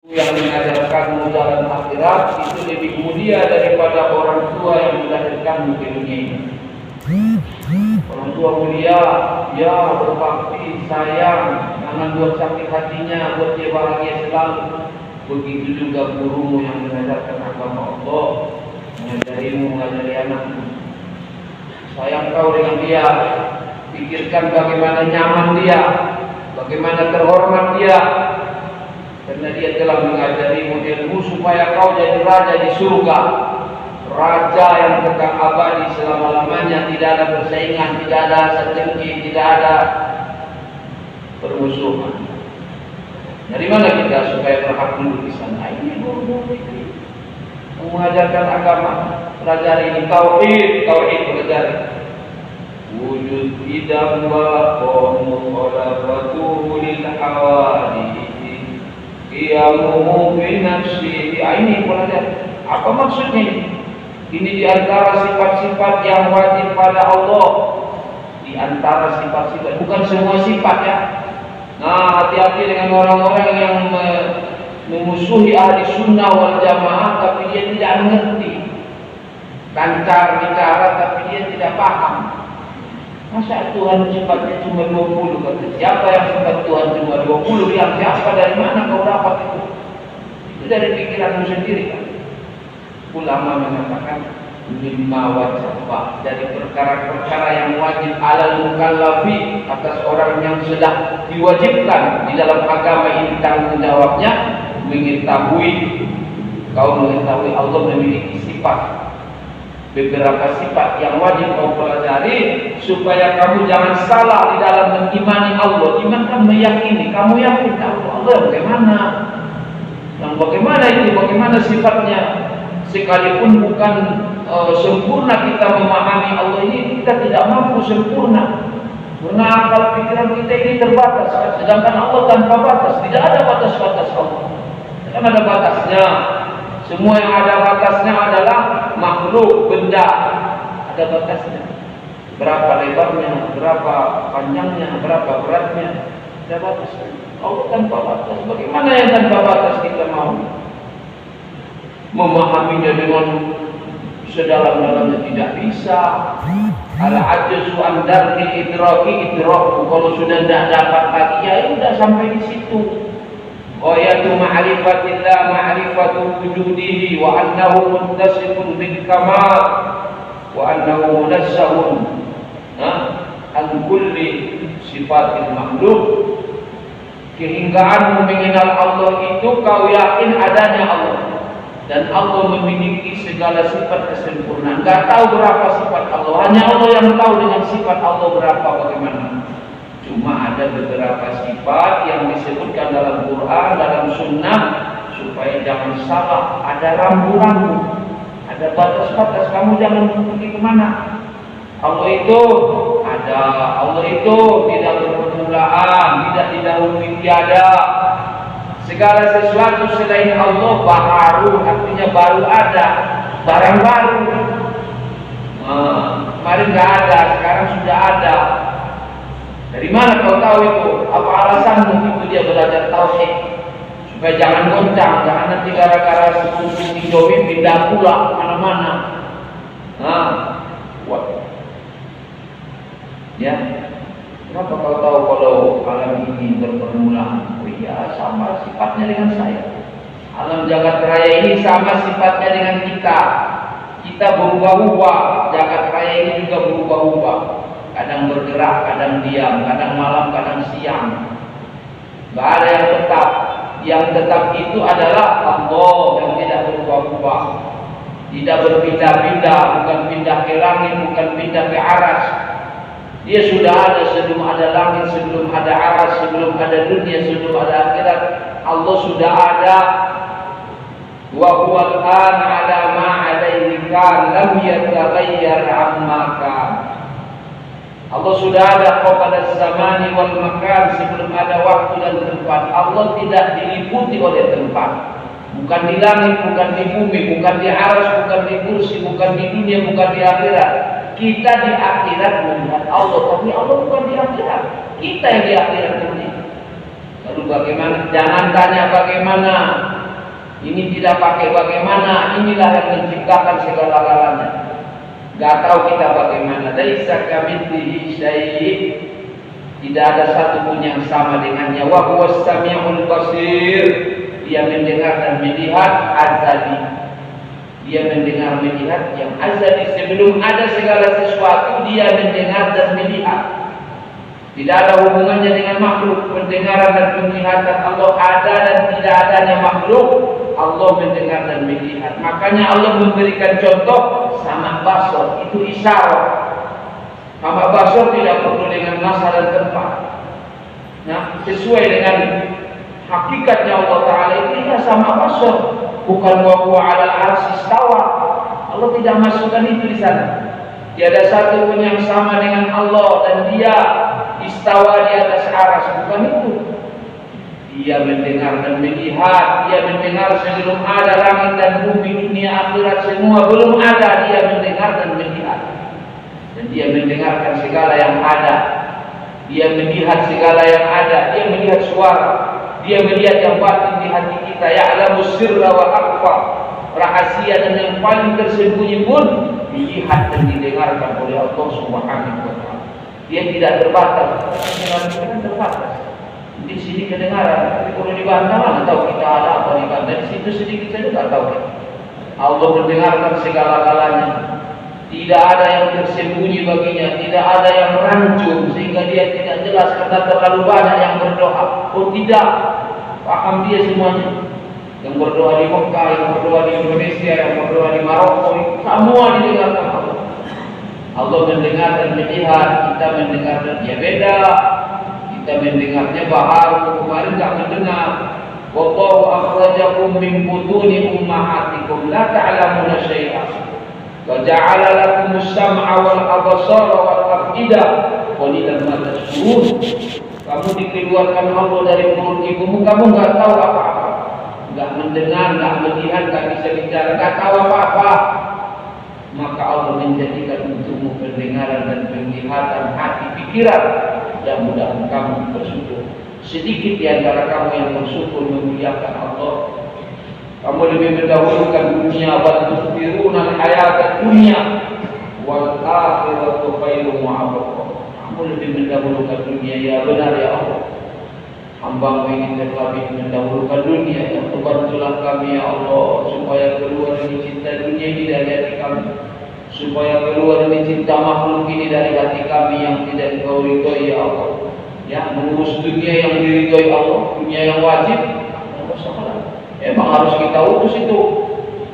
yang mengajarkanmu jalan akhirat itu lebih mulia daripada orang tua yang melahirkanmu ke dunia ini. Orang tua mulia, ya berbakti, sayang, jangan buat sakit hatinya, buat dia bahagia selalu. Begitu juga gurumu yang mengajarkan agama Allah, mengajarimu, mengajari anakmu. Sayang kau dengan dia, pikirkan bagaimana nyaman dia, bagaimana terhormat dia, karena dia telah mengajarimu ilmu supaya kau jadi raja di surga, raja yang kekal abadi selama-lamanya, tidak ada persaingan, tidak ada sengketa, tidak ada permusuhan. Dari mana kita supaya berhak dulu di sana? Ini guru-guru ini mengajarkan agama, pelajari ini tauhid pelajari. Wujud idam wa qamu khalafatuhu lil hawadith qiyamuhu bi nafsihi. Ini pelajari. Apa maksudnya ini? Ini di antara sifat-sifat yang wajib pada Allah. Di antara sifat-sifat, bukan semua sifat ya. Nah, hati-hati dengan orang-orang yang memusuhi ahli sunnah wal jamaah tapi dia tidak mengerti. Lancar bicara tapi dia tidak paham. Masa Tuhan sifatnya cuma 20? Kata siapa yang sifat Tuhan cuma 20? Yang siapa, dari mana kau dapat itu? Itu dari pikiranmu sendiri kan. Ulama mengatakan mimma wajibah, dari perkara-perkara yang wajib alal mukallafi, atas orang yang sudah diwajibkan di dalam agama ini tanggung jawabnya mengetahui. Kau mengetahui Allah memiliki sifat, beberapa sifat yang wajib kau pelajari supaya kamu jangan salah di dalam mengimani Allah. Iman kan meyakini, kamu yakin Allah bagaimana? Yang bagaimana itu? Bagaimana sifatnya? Sekalipun bukan sempurna kita memahami Allah ini, kita tidak mampu sempurna. Karena akal pikiran kita ini terbatas, sedangkan Allah tanpa batas, tidak ada batas-batas Allah. Tidak ada batasnya. Semua yang ada batasnya adalah makhluk, benda, ada batasnya. Berapa lebarnya, berapa panjangnya, berapa beratnya, ada batasnya. Allah tanpa batas. Bagaimana yang tanpa batas kita mau memahaminya dengan sedalam-dalamnya? Tidak bisa. Al-ajzu an darki idraki idraku. Kalau sudah tidak dapat lagi, ya sudah sampai di situ. Ghayatu ma'rifatillah ma'rifatu wujudihi wa annahu muttasifun bil kamal wa annahu munazzahun an kulli sifatil makhluk. Kehinggaan mengenal Allah itu kau yakin adanya Allah, dan Allah memiliki segala sifat kesempurnaan. Enggak tahu berapa sifat Allah, hanya Allah yang tahu dengan sifat Allah berapa bagaimana. Cuma ada beberapa sifat yang disebutkan dalam Quran, dalam Sunnah, supaya jangan salah. Ada rambu-rambu, ada batas-batas. Kamu jangan pergi kemana. Allah itu ada, Allah itu tidak berpermulaan, tidak didahului tiada. Segala sesuatu selain Allah baru, artinya baru ada, barang baru. Kemarin nggak ada, sekarang sudah ada. Dari mana kau tahu itu? Apa alasanmu itu dia belajar tauhid? Supaya jangan goncang, jangan nanti gara-gara sepupu dijauhin pindah pula mana-mana. Ya, kenapa kau tahu kalau alam ini berpermulaan? Oh iya, sama sifatnya dengan saya. Alam jagat raya ini sama sifatnya dengan kita. Kita berubah-ubah, jagat raya ini juga berubah-ubah. Kadang bergerak, kadang diam, kadang malam, kadang siang. Gak ada yang tetap. Yang tetap itu adalah Allah yang tidak berubah-ubah, tidak berpindah-pindah, bukan pindah ke langit, bukan pindah ke aras. Dia sudah ada sebelum ada langit, sebelum ada aras, sebelum ada dunia, sebelum ada akhirat. Allah sudah ada. Wa huwal an ala ma alaihi kan lam yataghayyar amma kan. Allah sudah ada pada zamani wal makan, sebelum ada waktu dan tempat. Allah tidak diliputi oleh tempat. Bukan di langit, bukan di bumi, bukan di aras, bukan di kursi, bukan di dunia, bukan di akhirat. Kita di akhirat melihat Allah, tapi Allah bukan di akhirat. Kita yang di akhirat ini. Kalau dulu bagaimana, jangan tanya bagaimana. Ini tidak pakai bagaimana, inilah yang menciptakan segala-galanya. Gak tahu kita bagaimana. Laisa kamitslihi syai'. Tidak ada satu pun yang sama dengannya. Wa huwas samiul basir. Dia mendengar dan melihat azali. Dia mendengar melihat yang azali, sebelum ada segala sesuatu dia mendengar dan melihat. Tidak ada hubungannya dengan makhluk. Pendengaran dan penglihatan Allah ada dan tidak adanya makhluk. Allah mendengar dan melihat. Makanya Allah memberikan contoh sama basar, itu isyarat. Sama basar tidak perlu dengan masa dan tempat. Nah, sesuai dengan hakikatnya Allah Ta'ala itu ya sama basar. Bukan wa huwa 'alal 'arsy istawa. Allah tidak masukkan itu di sana. Tiada satu pun yang sama dengan Allah dan dia istawa di atas aras, bukan itu. Dia mendengar dan melihat, dia mendengar sebelum ada langit dan bumi, dunia akhirat semua belum ada, dia mendengar dan melihat. Dan dia mendengarkan segala yang ada. Dia melihat segala yang ada, dia melihat suara, dia melihat yang batin di hati kita. Ya'lamu sirra wa akhfa. Rahasia dan yang paling tersembunyi pun dilihat dan didengarkan oleh Allah Subhanahu wa taala. Dia tidak terbatas, pendengaran terbatas. Di sini kedengaran, tapi kalau dibantah mana tahu kita ada apa dibantah. Di situ sedikit saja tak tahu. Allah mendengarkan segala-galanya. Tidak ada yang tersembunyi baginya, tidak ada yang rancung sehingga dia tidak jelas karena terlalu banyak yang berdoa. Oh tidak, paham dia semuanya. Yang berdoa di Mekah, yang berdoa di Indonesia, yang berdoa di Maroko, semua didengarkan Allah. Allah mendengar dan melihat, kita mendengar dan dia beda. Kita mendengarnya baharu, kemarin tak mendengar. Wallahu akhrajakum min butuni ummahatikum la ta'lamuna syai'an. Wa ja'ala lakumus sam'a wal absara wal af'idah qalilan ma tashkurun. Kamu dikeluarkan Allah dari perut ibumu, kamu enggak tahu apa-apa. Enggak mendengar, enggak melihat, enggak bisa bicara, enggak tahu apa-apa. Maka Allah menjadikan untukmu pendengaran dan penglihatan hati pikiran yang mudah kamu bersyukur. Sedikit di antara kamu yang bersyukur memuliakan Allah. Kamu lebih mendahulukan dunia, bal tusiruna al-hayata dunia wal akhiratu khairum wa abqa. Kamu lebih mendahulukan dunia, ya benar ya Allah. Hamba ingin lebih mendahulukan dunia, yang bantulah kami ya Allah supaya keluar dari cinta dunia ini dari hati kami, supaya keluar dari cinta makhluk ini dari hati kami yang tidak Engkau ridhoi ya Allah. Ya, mengurus dunia yang diridhoi Allah, dunia yang wajib, emang harus kita urus itu.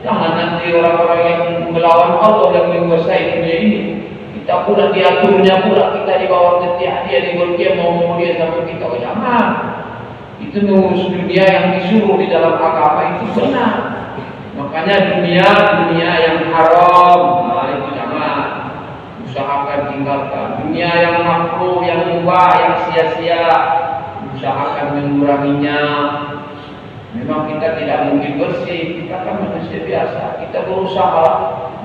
Jangan nanti orang-orang yang melawan Allah yang menguasai dunia ini, kita pula diaturnya pula, kita di bawah ketiak dia, dia mau mulia sama kita. Oh, jangan. Itu mengurus dunia yang disuruh di dalam agama itu benar. Makanya dunia yang haram, nah itu jangan. Usahakan tinggalkan. Dunia yang makruh, yang mubah, yang sia-sia, usahakan menguranginya. Memang kita tidak mungkin bersih, kita kan manusia biasa. Kita berusaha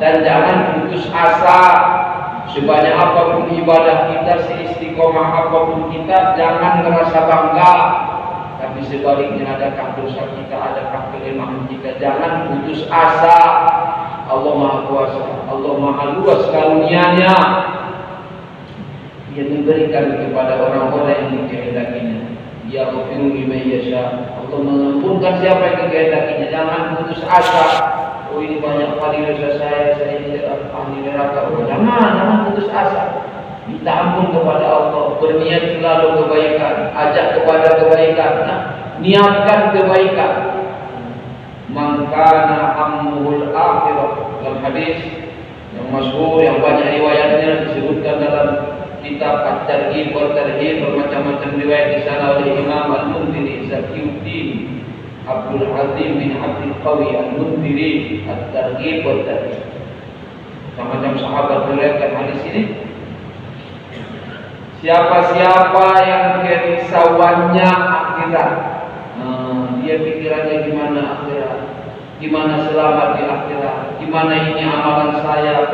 dan jangan putus asa. Sebanyak apapun ibadah kita, seistiqomah apapun kita, jangan merasa bangga. Tapi sebaliknya, adakah dosa kita, adakah kelemahan kita, jangan putus asa. Allah Maha Kuasa, Allah Maha Luas karunia-Nya. Dia memberikan kepada orang-orang yang dikehendakinya. Dia ghafiru liman yasha. Allah mengampunkan siapa yang dikehendakinya. Jangan putus asa. Oh, ini banyak kali dosa saya ini ahli neraka. Oh, jangan putus asa. Minta ampun kepada Allah, berniat selalu kebaikan, ajak kepada kebaikan, niatkan kebaikan. Mangkana amrul akhirah, dalam hadis yang masyhur yang banyak riwayatnya disebutkan dalam kitab At-Targhib wa Tarhib, bermacam-macam riwayat di sana oleh Imam Al-Mundhiri Zakiuddin Abdul Azim bin Abdul Qawi Al-Mundhiri, At-Targhib wa Tarhib. Macam-macam sahabat meriwayatkan hadis ini. Siapa-siapa yang kerisauannya akhirat, dia pikirannya gimana akhirat, gimana selamat di akhirat, gimana ini amalan saya,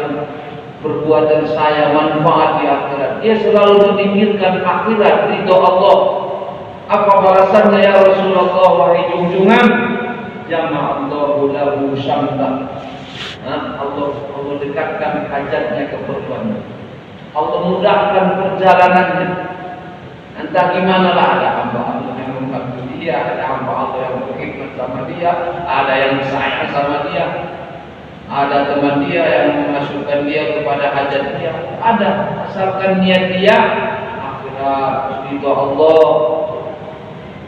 perbuatan saya manfaat di akhirat. Dia selalu memikirkan akhirat, ridho Allah. Apa balasannya ya Rasulullah wahai junjungan? Jama'allahu lahu syamlah. Allah dekatkan hajatnya keperluannya. Allah mudahkan perjalanannya. Entah gimana lah, ada hamba Allah yang membantu dia, ada hamba Allah yang berkhidmat sama dia, ada yang sayang sama dia, ada teman dia yang memasukkan dia kepada hajat dia. Ada, asalkan niat dia akhirat ridha Allah,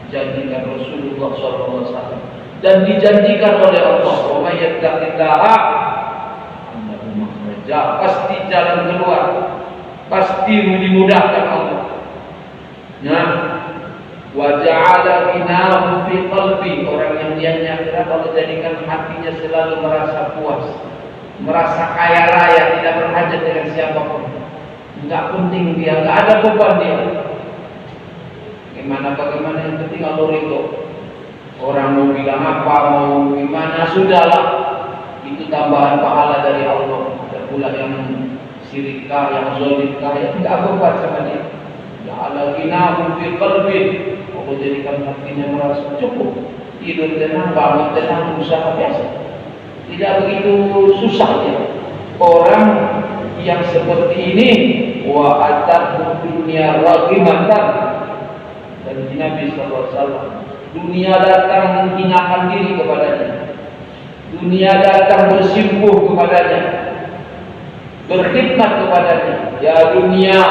janjikan Rasulullah SAW, dan dijanjikan oleh Allah, wa may yattaqillaha annahu makhraja, pasti jalan keluar, pasti dimudahkan Allah. Nah, wa ja'ala ghinahu fi qalbi, orang yang niatnya akhirat Allah jadikan hatinya selalu merasa puas, merasa kaya raya, tidak berhajat dengan siapapun, enggak penting dia, enggak ada beban dia. Bagaimana yang penting Allah ridho. Orang mau bilang apa, mau gimana, sudahlah, itu tambahan pahala dari Allah. Ada pula yang syirikah, yang zolimkah, yang tidak beban sama dia. Ja'ala ghinahu fi qalbi, Allah jadikan hatinya merasa cukup, tidur tenang, bangun tenang, usaha biasa, tidak begitu susah ya. Orang yang seperti ini, wa atat dunia raghimatan, dan Nabi SAW, dunia datang menghinakan diri kepadanya, dunia datang bersimpuh kepadanya, berkhidmat kepadanya. Ya dunia,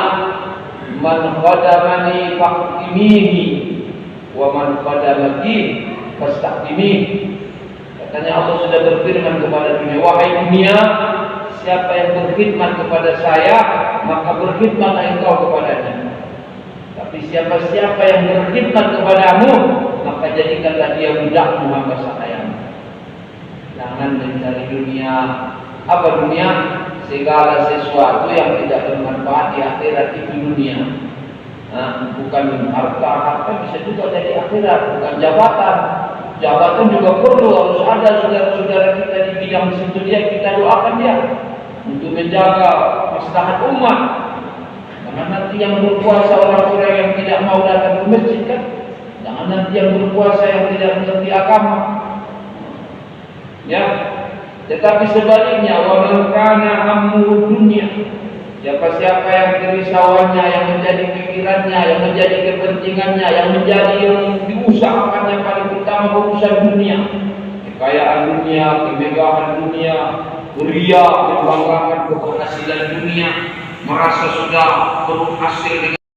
man qadamani faqtimihi wa man qadamaki fastaqtimihi. Katanya Allah sudah berfirman kepada dunia, wahai dunia, siapa yang berkhidmat kepada saya, maka berkhidmatlah engkau kepadanya. Tapi siapa-siapa yang berkhidmat kepadamu, maka jadikanlah dia budakmu, hamba sayang. Jangan mencari dunia. Apa dunia? Segala sesuatu yang tidak bermanfaat di akhirat itu dunia. Bukan harta bisa juga jadi akhirat. Bukan jabatan juga perlu, harus ada saudara-saudara kita di bidang situ dia, kita doakan dia untuk menjaga maslahat umat. Karena nanti yang berkuasa orang-orang yang tidak mau datang ke masjid kan, jangan nanti yang berkuasa yang tidak mengerti agama. Ya, tetapi sebaliknya, wa man kana hammuhu dunya, siapa-siapa yang kerisauannya, yang menjadi pikirannya, yang menjadi kepentingannya, yang menjadi yang diusahakannya paling utama urusan dunia, kekayaan dunia, kemegahan dunia, ria, membanggakan keberhasilan dunia, merasa sudah berhasil dengan